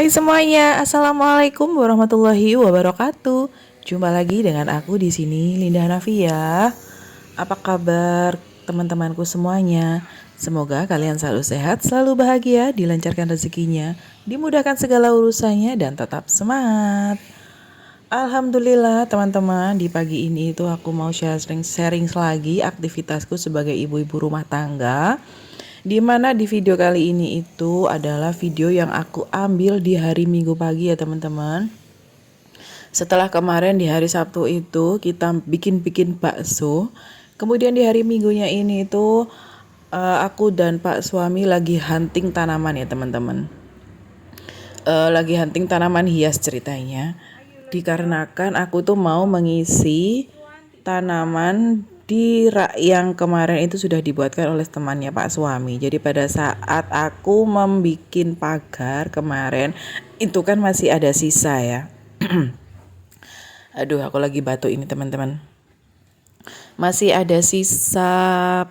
Hai semuanya, assalamualaikum warahmatullahi wabarakatuh. Jumpa lagi dengan aku di sini, Linda Navia. Apa kabar teman-temanku semuanya? Semoga kalian selalu sehat, selalu bahagia, dilancarkan rezekinya, dimudahkan segala urusannya, dan tetap semangat. Alhamdulillah teman-teman, di pagi ini itu aku mau sharing lagi aktivitasku sebagai ibu-ibu rumah tangga. Dimana di video kali ini itu adalah video yang aku ambil di hari Minggu pagi ya teman-teman. Setelah kemarin di hari Sabtu itu kita bikin bakso. Kemudian di hari Minggunya ini itu aku dan Pak suami lagi hunting tanaman ya teman-teman. Lagi hunting tanaman hias ceritanya. Dikarenakan aku tuh mau mengisi tanaman di rak yang kemarin itu sudah dibuatkan oleh temannya Pak suami. Jadi pada saat aku membuat pagar kemarin itu kan masih ada sisa ya. Aduh, aku lagi batuk ini teman-teman. Masih ada sisa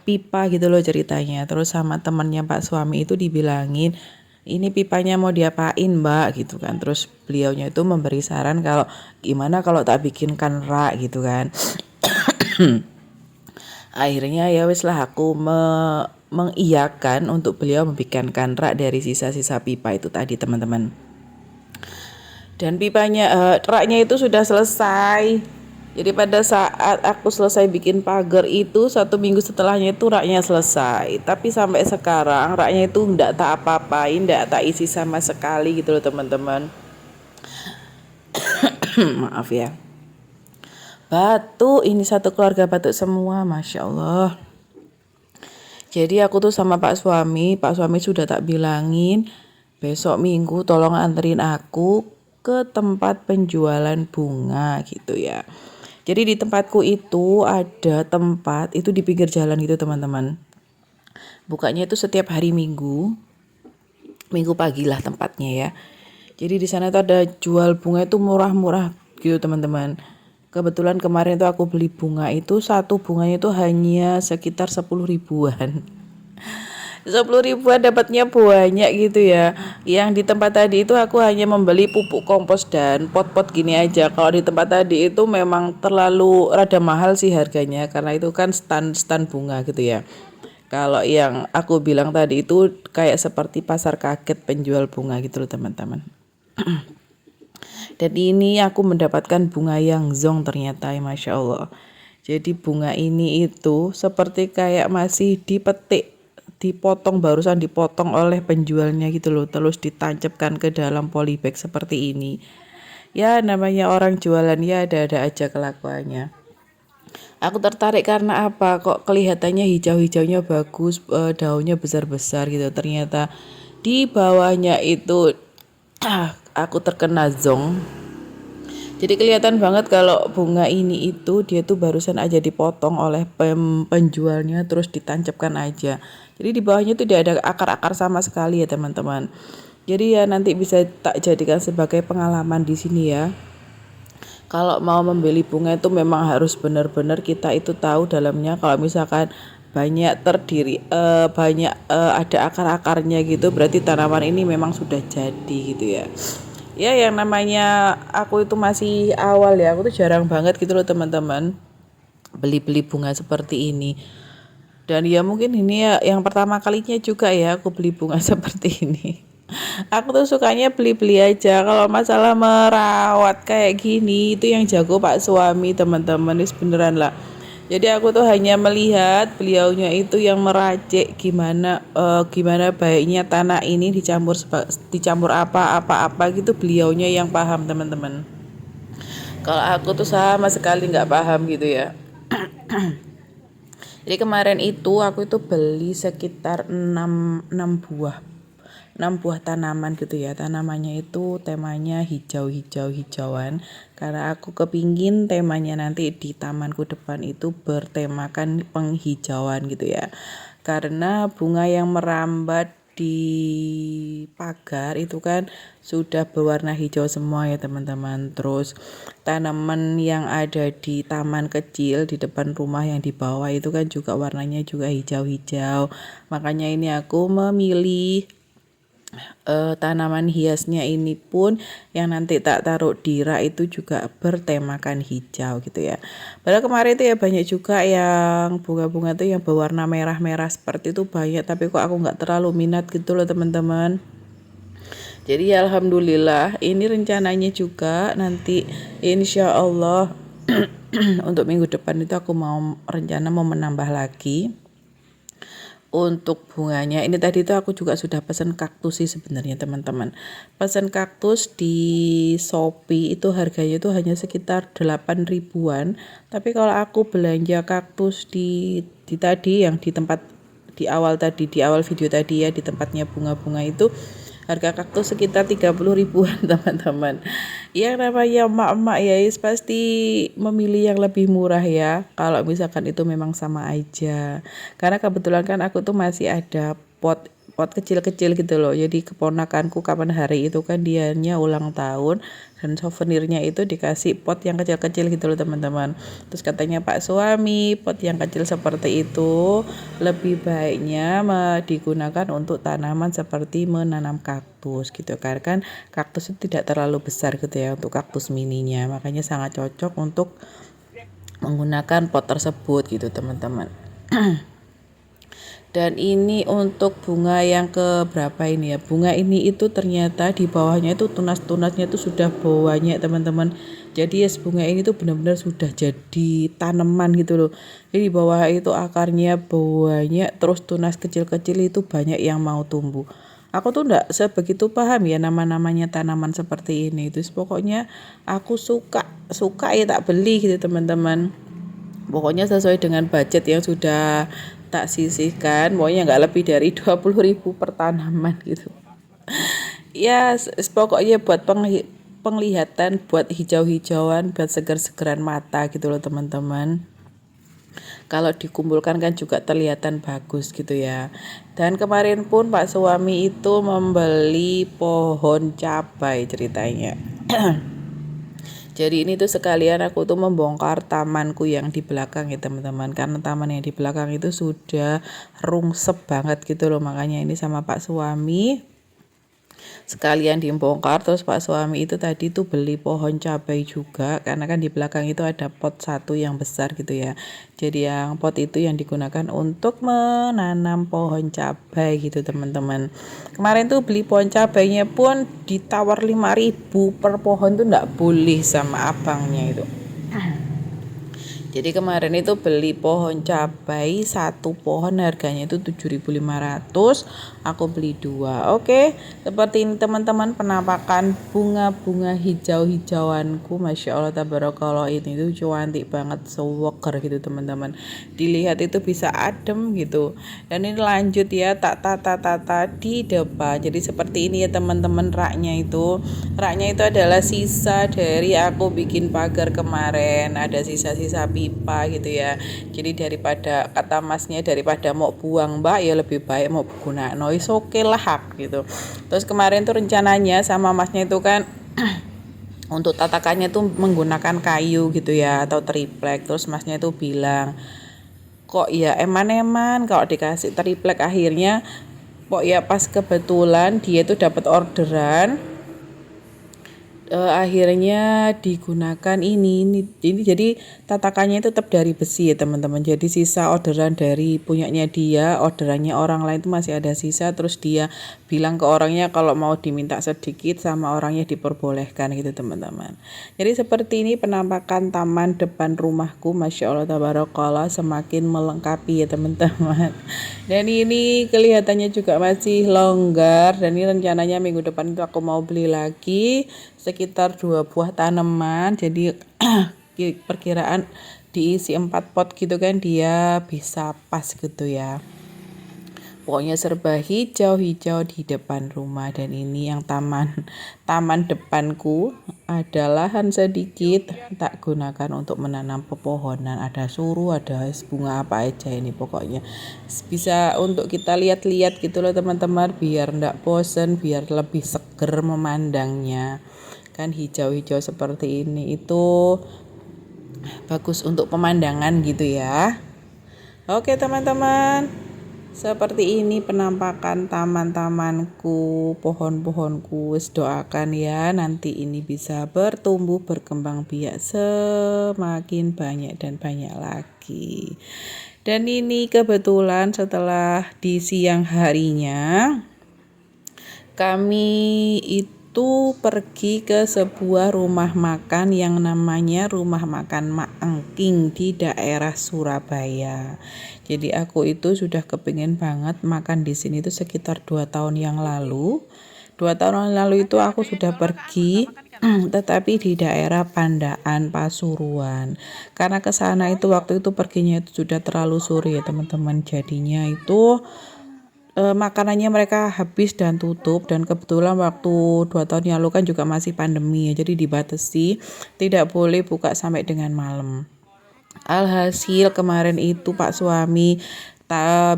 pipa gitu loh ceritanya. Terus sama temannya Pak suami itu dibilangin, ini pipanya mau diapain mbak gitu kan. Terus beliaunya itu memberi saran kalau gimana kalau tak bikinkan rak gitu kan. Akhirnya ya wis lah aku mengiyakan untuk beliau membikinkan rak dari sisa-sisa pipa itu tadi teman-teman. Dan pipanya raknya itu sudah selesai. Jadi pada saat aku selesai bikin pagar itu 1 minggu setelahnya itu raknya selesai. Tapi sampai sekarang raknya itu enggak tak apa-apain, enggak tak isi sama sekali gitu loh teman-teman. Maaf ya. Batuk, ini satu keluarga batuk semua, Masya Allah. Jadi aku tuh sama Pak suami sudah tak bilangin, besok Minggu tolong anterin aku ke tempat penjualan bunga gitu ya. Jadi di tempatku itu ada tempat, itu di pinggir jalan gitu teman-teman. Bukanya itu setiap hari Minggu pagi lah tempatnya ya. Jadi di sana tuh ada jual bunga itu murah-murah gitu teman-teman. Kebetulan kemarin tuh aku beli bunga itu satu bunganya itu hanya sekitar 10 ribuan. 10 ribuan dapatnya banyak gitu ya. Yang di tempat tadi itu aku hanya membeli pupuk kompos dan pot-pot gini aja. Kalau di tempat tadi itu memang terlalu rada mahal sih harganya karena itu kan stand bunga gitu ya. Kalau yang aku bilang tadi itu kayak seperti pasar kaget penjual bunga gitu loh teman-teman. Dan ini aku mendapatkan bunga yang zong ternyata ya Masya Allah. Jadi bunga ini itu seperti kayak masih dipetik, barusan dipotong oleh penjualnya gitu loh. Terus ditancapkan ke dalam polybag seperti ini. Ya namanya orang jualan ya ada-ada aja kelakuannya. Aku tertarik karena apa? Kok kelihatannya hijau-hijaunya bagus, daunnya besar-besar gitu. Ternyata di bawahnya itu aku terkena zong. Jadi kelihatan banget kalau bunga ini itu dia tuh barusan aja dipotong oleh penjualnya terus ditancapkan aja. Jadi di bawahnya tuh dia ada akar-akar sama sekali ya teman-teman. Jadi ya nanti bisa tak jadikan sebagai pengalaman di sini ya. Kalau mau membeli bunga itu memang harus benar-benar kita itu tahu dalamnya. Kalau misalkan banyak ada akar-akarnya gitu berarti tanaman ini memang sudah jadi gitu ya. Ya yang namanya aku itu masih awal ya, aku tuh jarang banget gitu loh teman-teman beli-beli bunga seperti ini. Dan ya mungkin ini ya yang pertama kalinya juga ya aku beli bunga seperti ini. Aku tuh sukanya beli-beli aja. Kalau masalah merawat kayak gini itu yang jago Pak suami teman-teman, ini beneran lah. Jadi aku tuh hanya melihat beliaunya itu yang meracik gimana baiknya tanah ini dicampur apa gitu, beliaunya yang paham teman-teman. Kalau aku tuh sama sekali nggak paham gitu ya. Jadi kemarin itu aku itu beli sekitar 6 buah tanaman gitu ya. Tanamannya itu temanya hijauan karena aku kepingin temanya nanti di tamanku depan itu bertemakan penghijauan gitu ya. Karena bunga yang merambat di pagar itu kan sudah berwarna hijau semua ya teman-teman. Terus tanaman yang ada di taman kecil di depan rumah yang di bawah itu kan juga warnanya juga hijau-hijau. Makanya ini aku memilih tanaman hiasnya ini pun yang nanti tak taruh di rak itu juga bertemakan hijau gitu ya. Padahal kemarin itu ya banyak juga yang bunga-bunga tuh yang berwarna merah-merah seperti itu banyak, tapi kok aku nggak terlalu minat gitu loh teman-teman. Jadi ya alhamdulillah ini rencananya juga nanti insya Allah untuk minggu depan itu aku mau menambah lagi untuk bunganya. Ini tadi tuh aku juga sudah pesan kaktus sih sebenarnya teman-teman. Pesan kaktus di Shopee itu harganya itu hanya sekitar 8 ribuan. Tapi kalau aku belanja kaktus di tadi yang di tempat di awal video tadi ya, di tempatnya bunga-bunga itu harga kaktus sekitar 30 ribuan teman-teman. Yang namanya emak-emak ya pasti memilih yang lebih murah ya, kalau misalkan itu memang sama aja. Karena kebetulan kan aku tuh masih ada pot pot kecil-kecil gitu loh. Jadi keponakanku kapan hari itu kan dianya ulang tahun, dan souvenirnya itu dikasih pot yang kecil-kecil gitu loh teman-teman. Terus katanya Pak suami, pot yang kecil seperti itu lebih baiknya digunakan untuk tanaman seperti menanam kaktus gitu kan kaktus itu tidak terlalu besar gitu ya untuk kaktus mininya, makanya sangat cocok untuk menggunakan pot tersebut gitu teman-teman. Dan ini untuk bunga yang ke berapa ini ya, bunga ini itu ternyata di bawahnya itu tunas-tunasnya itu sudah banyak teman-teman. Jadi ya bunga ini tuh benar-benar sudah jadi tanaman gitu loh. Jadi di bawah itu akarnya banyak, terus tunas kecil-kecil itu banyak yang mau tumbuh. Aku tuh enggak sebegitu paham ya nama-namanya tanaman seperti ini. Terus pokoknya aku suka ya tak beli gitu teman-teman. Pokoknya sesuai dengan budget yang sudah tak sisihkan, pokoknya nggak lebih dari 20 ribu per tanaman gitu. Ya pokoknya buat penglihatan, buat hijau-hijauan, buat segar-segaran mata gitu loh teman-teman. Kalau dikumpulkan kan juga terlihatan bagus gitu ya. Dan kemarin pun Pak suami itu membeli pohon cabai ceritanya. Jadi ini tuh sekalian aku tuh membongkar tamanku yang di belakang ya teman-teman. Karena taman yang di belakang itu sudah rungsep banget gitu loh. Makanya ini sama Pak suami sekalian dibongkar. Terus Pak suami itu tadi tuh beli pohon cabai juga, karena kan di belakang itu ada pot satu yang besar gitu ya. Jadi yang pot itu yang digunakan untuk menanam pohon cabai gitu teman-teman. Kemarin tuh beli pohon cabainya pun ditawar 5.000 per pohon tuh nggak boleh sama abangnya itu. Jadi kemarin itu beli pohon cabai, satu pohon harganya itu 7.500, aku beli 2. Oke, seperti ini teman-teman penampakan bunga-bunga hijau-hijauanku. Masya Allah tabarakallah, ini tuh cantik banget, seger gitu teman-teman. Dilihat itu bisa adem gitu. Dan ini lanjut ya, tak tata-tata di depan. Jadi seperti ini ya teman-teman raknya itu. Raknya itu adalah sisa dari aku bikin pagar kemarin, ada sisa-sisa pipa gitu ya. Jadi daripada kata masnya, daripada mau buang mbak ya lebih baik mau guna noise oke lah gitu. Terus kemarin tuh rencananya sama masnya itu kan untuk tatakannya tuh menggunakan kayu gitu ya atau triplek. Terus masnya itu bilang kok ya eman-eman kalau dikasih triplek, akhirnya kok ya pas kebetulan dia tuh dapat orderan, akhirnya digunakan ini jadi tatakannya itu tetap dari besi ya teman-teman. Jadi sisa orderan dari punyanya dia, orderannya orang lain itu masih ada sisa, terus dia bilang ke orangnya kalau mau diminta sedikit sama orangnya diperbolehkan gitu teman-teman. Jadi seperti ini penampakan taman depan rumahku. Masya Allah tabarakallah, semakin melengkapi ya teman-teman. Dan ini kelihatannya juga masih longgar, dan ini rencananya minggu depan itu aku mau beli lagi sekitar 2 buah tanaman. Jadi perkiraan diisi 4 pot gitu kan dia bisa pas gitu ya. Pokoknya serba hijau-hijau di depan rumah. Dan ini yang taman depanku ada lahan sedikit tak gunakan untuk menanam pepohonan. Ada suruh, ada bunga apa aja ini pokoknya. Bisa untuk kita lihat-lihat gitu loh teman-teman, biar ndak bosen, biar lebih seger memandangnya. Kan hijau-hijau seperti ini itu bagus untuk pemandangan gitu ya. Oke teman-teman, Seperti ini penampakan taman-tamanku, pohon-pohonku. Wis doakan ya nanti ini bisa bertumbuh, berkembang biak semakin banyak dan banyak lagi. Dan ini kebetulan setelah di siang harinya kami itu pergi ke sebuah rumah makan yang namanya Rumah Makan Mak Engking di daerah Surabaya. Jadi aku itu sudah kepingin banget makan di sini itu sekitar 2 tahun yang lalu. 2 tahun yang lalu itu aku sudah pergi, tetapi di daerah Pandaan Pasuruan. Karena ke sana itu waktu itu perginya itu sudah terlalu sore ya teman-teman. Jadinya itu makanannya mereka habis dan tutup, dan kebetulan waktu 2 tahun yang lalu kan juga masih pandemi ya, jadi dibatasi tidak boleh buka sampai dengan malam. Alhasil kemarin itu Pak suami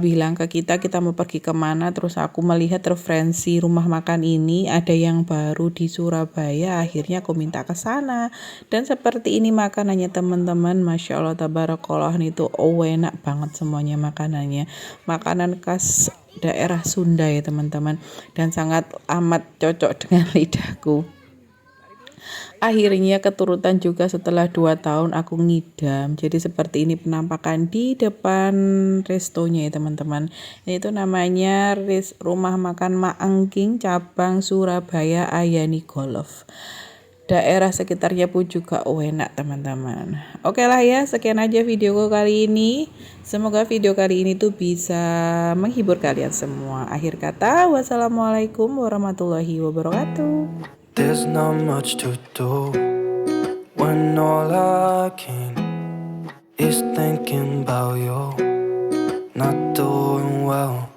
bilang ke kita mau pergi kemana, terus aku melihat referensi rumah makan ini ada yang baru di Surabaya, akhirnya aku minta ke sana. Dan seperti ini makanannya teman-teman, Masya Allah tabarakallah, itu enak banget semuanya makanannya, makanan khas daerah Sunda ya teman-teman, dan sangat amat cocok dengan lidahku. Akhirnya keturutan juga setelah 2 tahun aku ngidam. Jadi seperti ini penampakan di depan restonya ya teman-teman. Itu namanya Rumah Makan Mak Engking cabang Surabaya Ayani Golf. Daerah sekitarnya pun juga enak teman-teman. Oke lah ya, sekian aja videoku kali ini. Semoga video kali ini tuh bisa menghibur kalian semua. Akhir kata, wassalamualaikum warahmatullahi wabarakatuh. There's not much to do when all I can is thinking about you, not doing well.